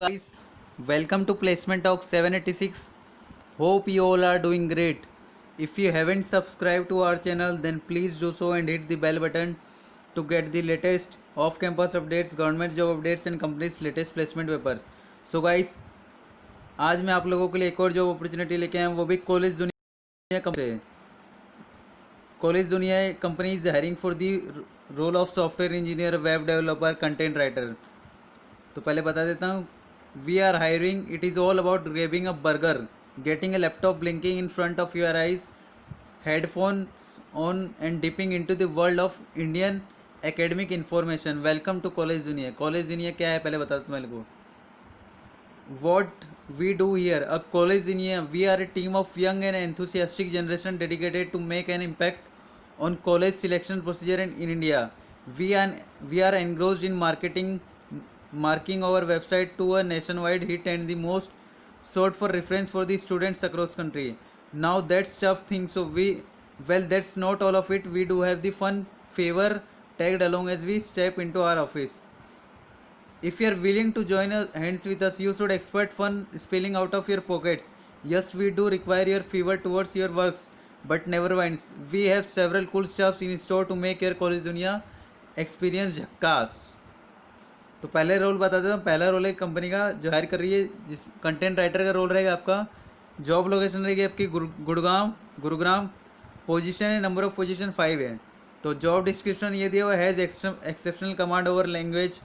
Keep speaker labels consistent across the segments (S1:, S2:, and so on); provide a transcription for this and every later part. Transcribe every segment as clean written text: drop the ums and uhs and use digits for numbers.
S1: Guys, welcome to Placement Talk 786. Hope you all are doing great. If you haven't subscribed to our channel, then please do so and hit the bell button to get the latest off-campus updates, government job updates and company's latest placement papers. So guys, आज मैं आप लोगों के लिए एक और job opportunity लेके आया हूँ, वो भी कॉलेज दुनिया से। College Duniya company is hiring for the role of software engineer, web developer, content writer. तो पहले बता देता हूँ, we are hiring, it is all about craving a burger, getting a laptop blinking in front of your eyes, headphones on and dipping into the world of Indian academic information. Welcome to College Duniya. College Duniya क्या है पहले बता देता हूँ मेरे को। What we do here, a college engineer, we are a team of young and enthusiastic generation dedicated to make an impact on college selection procedure in India. We are engrossed in marking our website to a nationwide hit and the most sought for reference for the students across country. Now that's tough thing. That's not all of it. We do have the fun favor tagged along as we step into our office. If you are willing to join hands with us, you should expect fun spilling out of your pockets. Yes, we do require your favor towards your works, but never mind. We have several cool stuffs in store to make your college दुनिया experience झक्कास। तो पहले role बता देता हूँ। पहला role है company का जो हायर कर रही है, जिस कंटेंट राइटर का रोल रहेगा आपका। जॉब लोकेशन रहेगी आपकी गुड़गांव गुरुग्राम। पोजीशन है, नंबर ऑफ पोजीशन 5 है। तो जॉब डिस्क्रिप्शन ये दिया हुआ has exceptional command over language,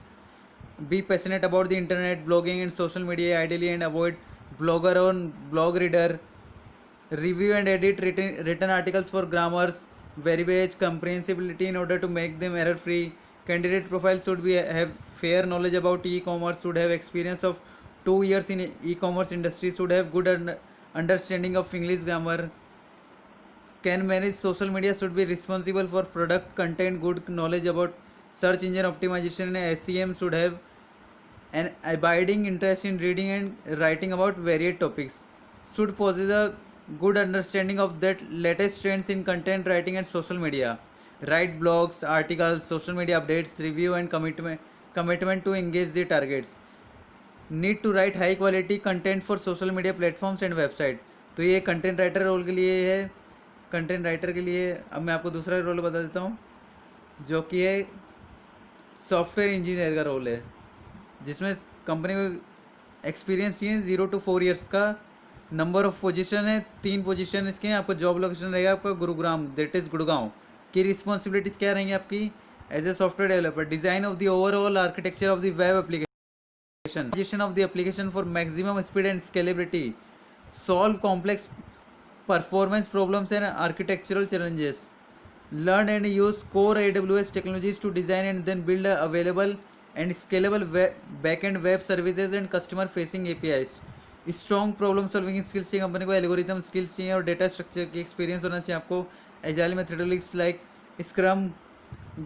S1: be passionate about the internet, blogging and social media ideally, and avoid blogger or blog reader, review and edit written articles for grammars, verbiage, comprehensibility in order to make them error free. Candidate profile should be have fair knowledge about e-commerce, should have experience of 2 years in e-commerce industry, should have good understanding of English grammar, can manage social media, should be responsible for product content, good knowledge about search engine optimization and SEM, should have an abiding interest in reading and writing about varied topics, should possess a good understanding of that latest trends in content writing and social media, write blogs, articles, social media updates, review and commitment to engage the targets, need to write high quality content for social media platforms and website। तो ये content writer role के लिए है। Content writer के लिए अब मैं आपको दूसरा रोल बता देता हूँ, जो कि है सॉफ्टवेयर इंजीनियर का रोल है, जिसमें कंपनी को एक्सपीरियंस चाहिए 0 to 4 ईयर्स का। नंबर ऑफ पोजीशन है, 3 पोजीशन इसके हैं। आपको जॉब लोकेशन रहेगा आपका गुरुग्राम, दैट इज़ गुड़गांव। की रिस्पॉन्सिबिलिटीज़ क्या रहेंगी आपकी as a software developer? Design of the overall architecture of the web application of the application for maximum speed and scalability, solve complex performance problems and architectural challenges, learn and use core AWS technologies to design and then build available and scalable backend web services and customer facing APIs। Strong problem solving skills चाहिए company को, algorithm skills चाहिए और data structure की experience होना चाहिए आपको। Agile methodologies like scrum,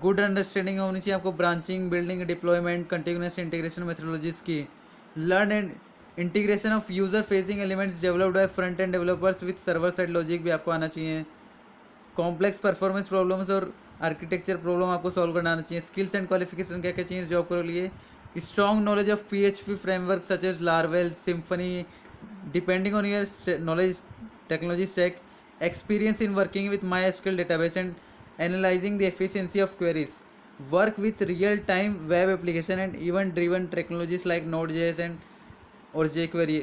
S1: good understanding होनी चाहिए आपको branching, building, deployment, continuous integration methodologies की। Learn and integration of user facing elements developed by front end developers with server side logic भी आपको आना चाहिए। कॉम्प्लेक्स परफॉर्मेंस प्रॉब्लम्स और architecture problem आपको सॉल्व करना आना चाहिए। स्किल्स एंड क्वालिफिकेशन क्या क्या चाहिए जॉब के लिए? Strong knowledge of PHP framework such as Laravel, Symfony, depending on your knowledge technology stack, experience in working with MySQL database and analyzing the efficiency of queries, work with real-time web application and event-driven technologies like Node.js and और jQuery।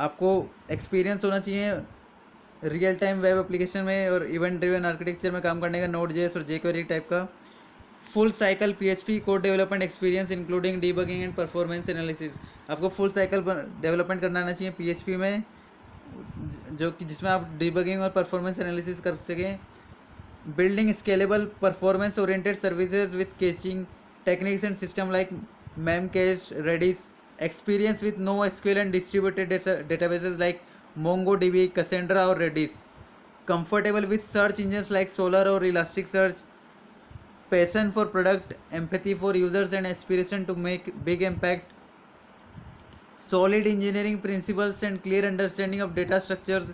S1: आपको experience होना चाहिए real time web application में और event driven architecture में काम करने का, Node.js और jQuery टाइप का। Full cycle PHP code development experience including debugging and performance analysis. आपको फुल साइकिल डेवलपमेंट करना आना चाहिए PHP में, जो कि जिसमें आप डीबगिंग और परफॉर्मेंस एनालिसिस कर सकें। Building scalable performance oriented services with catching techniques and system like Memcache, Redis, experience with NoSQL and distributed databases like MongoDB, Cassandra और Redis, comfortable with search engines like Solr और Elasticsearch, passion for product, empathy for users and aspiration to make big impact, solid engineering principles and clear understanding of data structures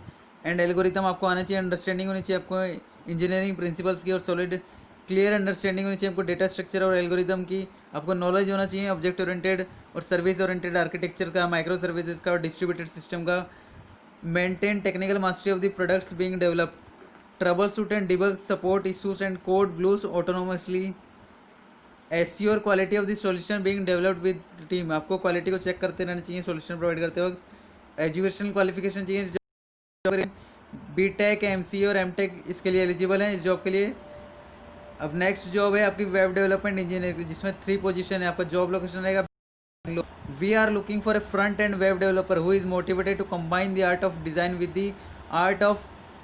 S1: and algorithm आपको आना चाहिए। Understanding होनी चाहिए आपको engineering principles की और solid clear understanding होनी चाहिए आपको डेटा स्ट्रक्चर और एल्गोरिदम की, आपको नॉलेज होना चाहिए ऑब्जेक्ट ओरिएंटेड और सर्विस ओरिएंटेड आर्किटेक्चर का, माइक्रो सर्विसेज का और डिस्ट्रीब्यूटेड सिस्टम का, maintain technical mastery of the products being developed, trouble shoot and debug support issues and code blues autonomously, assure quality of the solution being developed with team, आपको quality को check करते रहना चाहिए solution provide करते वक्त, educational qualification चाहिए, BTech MC और MTech इसके लिए एलिजिबल हैं इस जॉब के लिए। अब नेक्स्ट जॉब है आपकी वेब डेवलपमेंट इंजीनियर की, जिसमें 3 पोजीशन है, आपका जॉब लोकेशन रहेगा। We are looking for a front-end web developer who is motivated to combine the art of design with the art of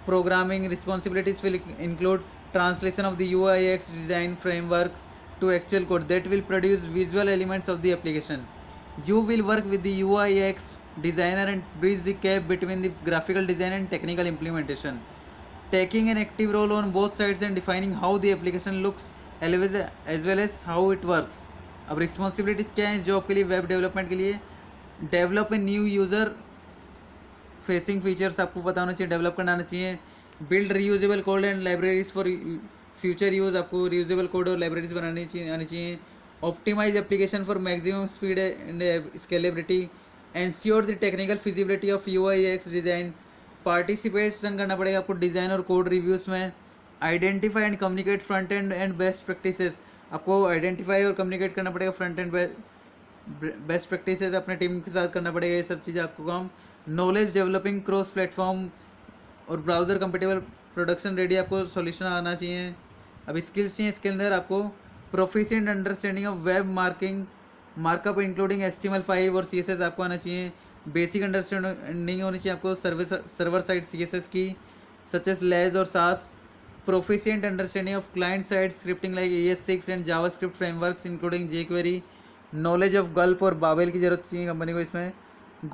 S1: programming. Responsibilities will include translation of the UI/UX design frameworks to actual code that will produce visual elements of the application. You will work with the UI/UX designer and bridge the gap between the graphical design and technical implementation, taking an active role on both sides and defining how the application looks as well as how it works. अब responsibilities क्या है इस job के लिए, web development के लिए? Develop a new user facing features आपको पता होना चाहिए, डेवलप करना आना चाहिए। Build reusable code and libraries for future use, आपको रीयूजेबल कोड और लाइब्रेरीज बनानी आनी चाहिए। Optimise application for maximum speed and scalability, ensure the technical feasibility of UI/UX design, participation करना पड़ेगा आपको डिज़ाइन और कोड रिव्यूज़ में। Identify and communicate front end best practices, आपको आइडेंटिफाई और कम्युनिकेट करना पड़ेगा फ्रंट एंड बेस्ट प्रैक्टिसेस अपने टीम के साथ करना पड़ेगा, ये सब चीज़ें आपको काम। नॉलेज डेवलपिंग क्रॉस प्लेटफॉर्म और ब्राउज़र कंपेटेबल प्रोडक्शन रेडी आपको सॉल्यूशन आना चाहिए। अब स्किल्स चाहिए, इसके अंदर आपको proficient understanding of web markup including HTML5 और CSS आपको आना चाहिए। बेसिक अंडरस्टैंडिंग होनी चाहिए आपको सर्वर साइड CSS की, सच एस लेज और सास। Proficient understanding of client-side scripting like ES6 and JavaScript frameworks including jQuery, knowledge of Gulp और Babel की ज़रूरत चाहिए कंपनी को इसमें।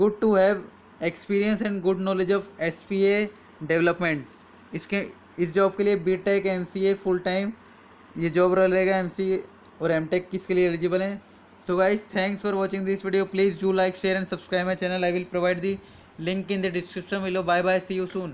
S1: Good to have experience and good knowledge of SPA development, इसके इस जॉब के लिए BTech MCA फुल टाइम ये जॉब रोल रहेगा। MCA और MTech किसके लिए एलिजिबल हैं? So guys, thanks for watching this video. Please do like, share and subscribe my channel. I will provide the link in the description below. Bye bye, see you soon.